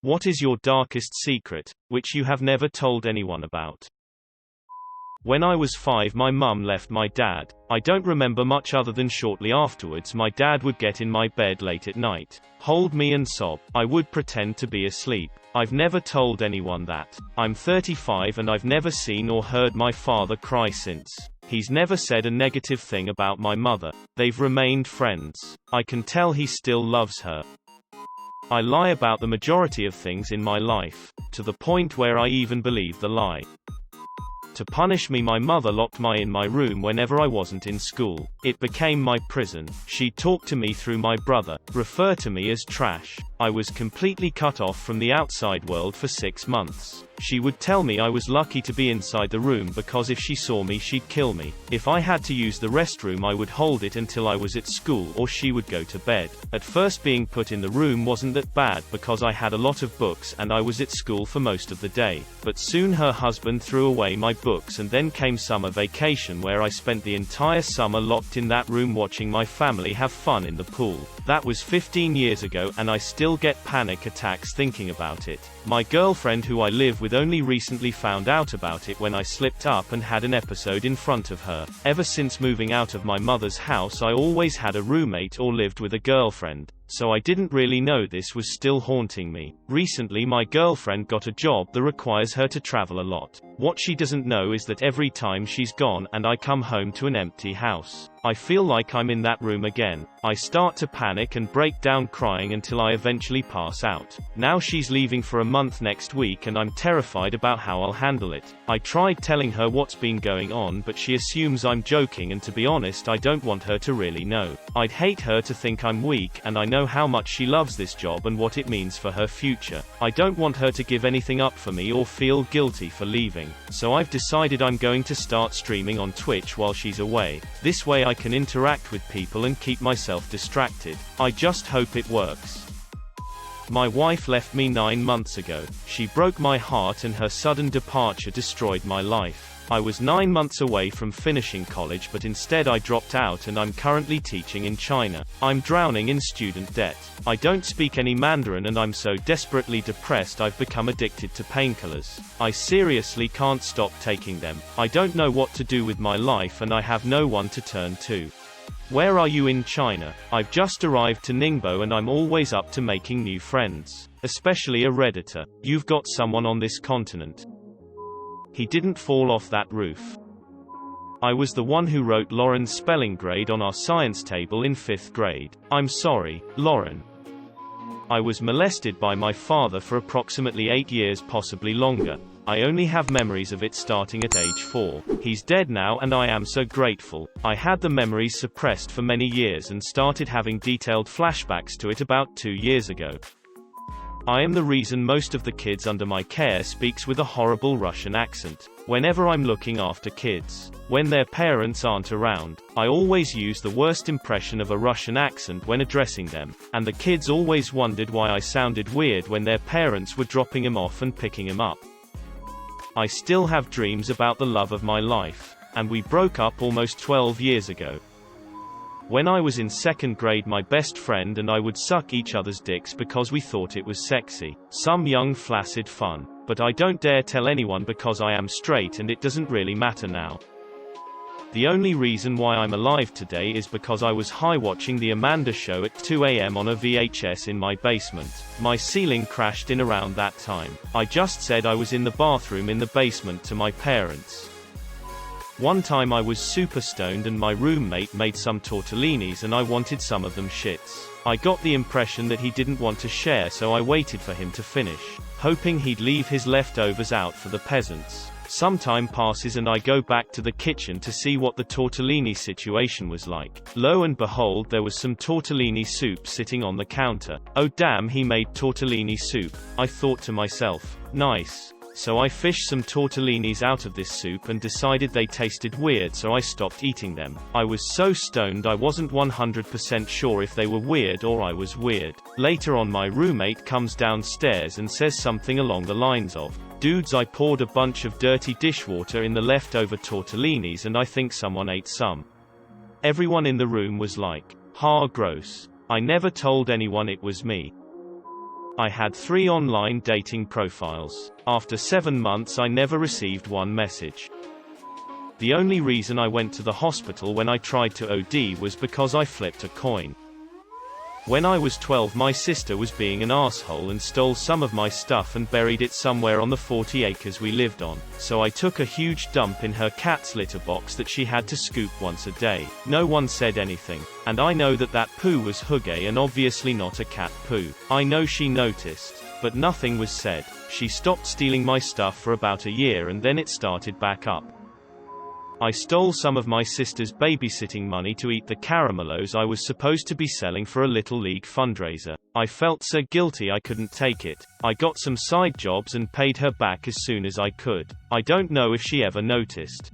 What is your darkest secret, which you have never told anyone about? When I was 5, my mum left my dad. I don't remember much other than shortly afterwards my dad would get in my bed late at night, hold me and sob. I would pretend to be asleep. I've never told anyone that. I'm 35 and I've never seen or heard my father cry since. He's never said a negative thing about my mother. They've remained friends. I can tell he still loves her. I lie about the majority of things in my life, to the point where I even believe the lie. To punish me, my mother locked me in my room whenever I wasn't in school. It became my prison. She talked to me through my brother, refer to me as trash. I was completely cut off from the outside world for 6 months. She would tell me I was lucky to be inside the room because if she saw me she'd kill me. If I had to use the restroom I would hold it until I was at school or she would go to bed. At first being put in the room wasn't that bad because I had a lot of books and I was at school for most of the day. But soon her husband threw away my books and then came summer vacation where I spent the entire summer locked in that room watching my family have fun in the pool. That was 15 years ago and I still get panic attacks thinking about it. My girlfriend who I live with only recently found out about it when I slipped up and had an episode in front of her. Ever since moving out of my mother's house I always had a roommate or lived with a girlfriend, so I didn't really know this was still haunting me. Recently my girlfriend got a job that requires her to travel a lot. What she doesn't know is that every time she's gone and I come home to an empty house, I feel like I'm in that room again. I start to panic and break down crying until I eventually pass out. Now she's leaving for a month next week and I'm terrified about how I'll handle it. I tried telling her what's been going on but she assumes I'm joking, and to be honest I don't want her to really know. I'd hate her to think I'm weak, and I know how much she loves this job and what it means for her future. I don't want her to give anything up for me or feel guilty for leaving. So I've decided I'm going to start streaming on Twitch while she's away. This way I can interact with people and keep myself distracted. I just hope it works. My wife left me 9 months ago. She broke my heart and her sudden departure destroyed my life. I was 9 months away from finishing college, but instead I dropped out and I'm currently teaching in China. I'm drowning in student debt. I don't speak any Mandarin and I'm so desperately depressed I've become addicted to painkillers. I seriously can't stop taking them. I don't know what to do with my life and I have no one to turn to. Where are you in China? I've just arrived to Ningbo and I'm always up to making new friends. Especially a Redditor. You've got someone on this continent. He didn't fall off that roof. I was the one who wrote Lauren's spelling grade on our science table in 5th grade. I'm sorry, Lauren. I was molested by my father for approximately 8 years, possibly longer. I only have memories of it starting at age 4. He's dead now and I am so grateful. I had the memories suppressed for many years and started having detailed flashbacks to it about 2 years ago. I am the reason most of the kids under my care speaks with a horrible Russian accent. Whenever I'm looking after kids, when their parents aren't around, I always use the worst impression of a Russian accent when addressing them, and the kids always wondered why I sounded weird when their parents were dropping him off and picking him up. I still have dreams about the love of my life, and we broke up almost 12 years ago. When I was in 2nd grade, my best friend and I would suck each other's dicks because we thought it was sexy. Some young flaccid fun. But I don't dare tell anyone because I am straight and it doesn't really matter now. The only reason why I'm alive today is because I was high watching the Amanda Show at 2 AM on a VHS in my basement. My ceiling crashed in around that time. I just said I was in the bathroom in the basement to my parents. One time I was super stoned and my roommate made some tortellinis and I wanted some of them shits. I got the impression that he didn't want to share, so I waited for him to finish, hoping he'd leave his leftovers out for the peasants. Some time passes and I go back to the kitchen to see what the tortellini situation was like. Lo and behold, there was some tortellini soup sitting on the counter. Oh damn, he made tortellini soup. I thought to myself, nice. So I fished some tortellinis out of this soup and decided they tasted weird, so I stopped eating them. I was so stoned I wasn't 100% sure if they were weird or I was weird. Later on, my roommate comes downstairs and says something along the lines of, "Dudes, I poured a bunch of dirty dishwater in the leftover tortellinis and I think someone ate some." Everyone in the room was like, "Ha, gross." I never told anyone it was me. I had 3 online dating profiles. After 7 months I never received one message. The only reason I went to the hospital when I tried to OD was because I flipped a coin. When I was 12 my sister was being an asshole and stole some of my stuff and buried it somewhere on the 40 acres we lived on, so I took a huge dump in her cat's litter box that she had to scoop once a day. No one said anything, and I know that that poo was hooey and obviously not a cat poo. I know she noticed, but nothing was said. She stopped stealing my stuff for about a year and then it started back up. I stole some of my sister's babysitting money to eat the caramellos I was supposed to be selling for a Little League fundraiser. I felt so guilty I couldn't take it. I got some side jobs and paid her back as soon as I could. I don't know if she ever noticed.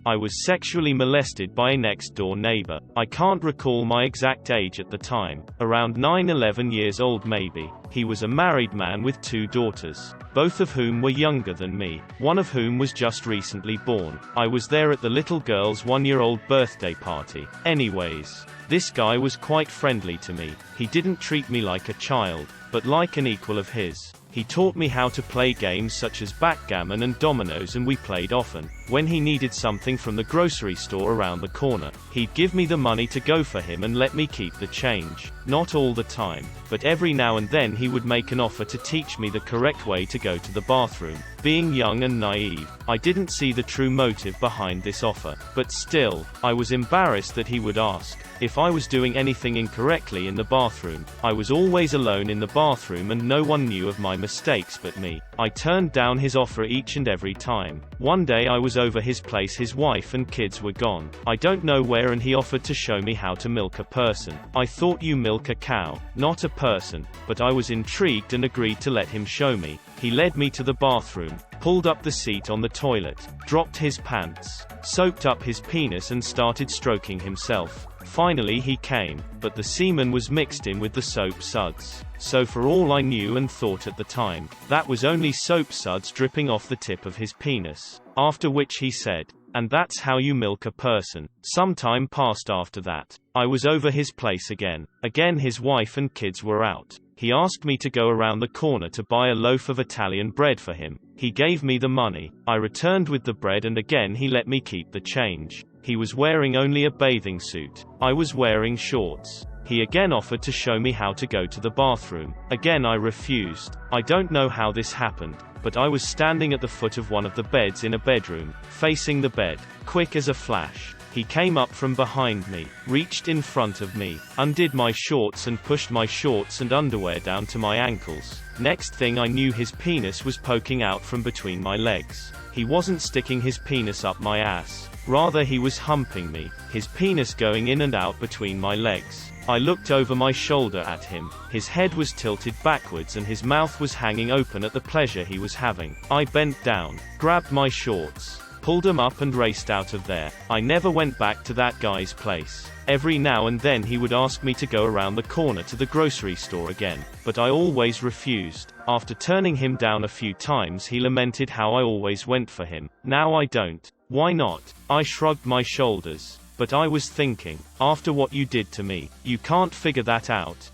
I was sexually molested by a next-door neighbor. I can't recall my exact age at the time. Around 9-11 years old maybe. He was a married man with 2 daughters, both of whom were younger than me, one of whom was just recently born. I was there at the little girl's 1-year-old birthday party. Anyways, this guy was quite friendly to me. He didn't treat me like a child, but like an equal of his. He taught me how to play games such as backgammon and dominoes and we played often. When he needed something from the grocery store around the corner, he'd give me the money to go for him and let me keep the change. Not all the time, but every now and then he would make an offer to teach me the correct way to go to the bathroom. Being young and naive, I didn't see the true motive behind this offer, but still, I was embarrassed that he would ask if I was doing anything incorrectly in the bathroom. I was always alone in the bathroom and no one knew of my mistakes but me. I turned down his offer each and every time. One day I was over his place, his wife and kids were gone. I don't know where, and he offered to show me how to milk a person. I thought you milk a cow, not a person, but I was intrigued and agreed to let him show me. He led me to the bathroom, pulled up the seat on the toilet, dropped his pants, soaked up his penis and started stroking himself. Finally he came, but the semen was mixed in with the soap suds. So for all I knew and thought at the time, that was only soap suds dripping off the tip of his penis. After which he said, "And that's how you milk a person." Some time passed after that. I was over his place again. Again his wife and kids were out. He asked me to go around the corner to buy a loaf of Italian bread for him. He gave me the money. I returned with the bread and again he let me keep the change. He was wearing only a bathing suit. I was wearing shorts. He again offered to show me how to go to the bathroom. Again I refused. I don't know how this happened, but I was standing at the foot of one of the beds in a bedroom, facing the bed. Quick as a flash, he came up from behind me, reached in front of me, undid my shorts and pushed my shorts and underwear down to my ankles. Next thing I knew his penis was poking out from between my legs. He wasn't sticking his penis up my ass. Rather he was humping me, his penis going in and out between my legs. I looked over my shoulder at him. His head was tilted backwards and his mouth was hanging open at the pleasure he was having. I bent down, grabbed my shorts, pulled them up and raced out of there. I never went back to that guy's place. Every now and then he would ask me to go around the corner to the grocery store again, but I always refused. After turning him down a few times he lamented how I always went for him. Now I don't. Why not? I shrugged my shoulders. But I was thinking, after what you did to me, you can't figure that out.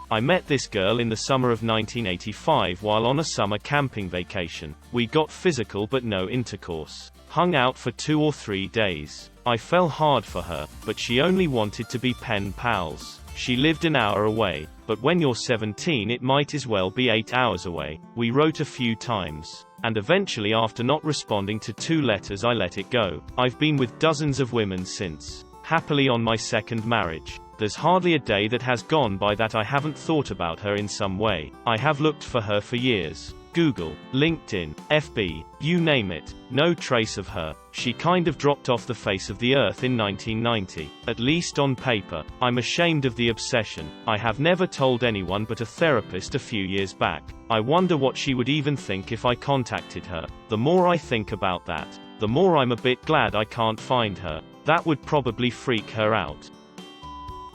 I met this girl in the summer of 1985 while on a summer camping vacation. We got physical but no intercourse. Hung out for 2 or 3 days. I fell hard for her, but she only wanted to be pen pals. She lived an hour away, but when you're 17 it might as well be 8 hours away. We wrote a few times. And eventually after not responding to 2 letters I let it go. I've been with dozens of women since. Happily on my second marriage. There's hardly a day that has gone by that I haven't thought about her in some way. I have looked for her for years. Google, LinkedIn, FB, you name it. No trace of her. She kind of dropped off the face of the earth in 1990. At least on paper. I'm ashamed of the obsession. I have never told anyone but a therapist a few years back. I wonder what she would even think if I contacted her. The more I think about that, the more I'm a bit glad I can't find her. That would probably freak her out.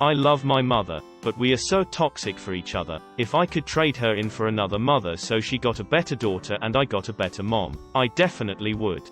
I love my mother, but we are so toxic for each other. If I could trade her in for another mother so she got a better daughter and I got a better mom, I definitely would.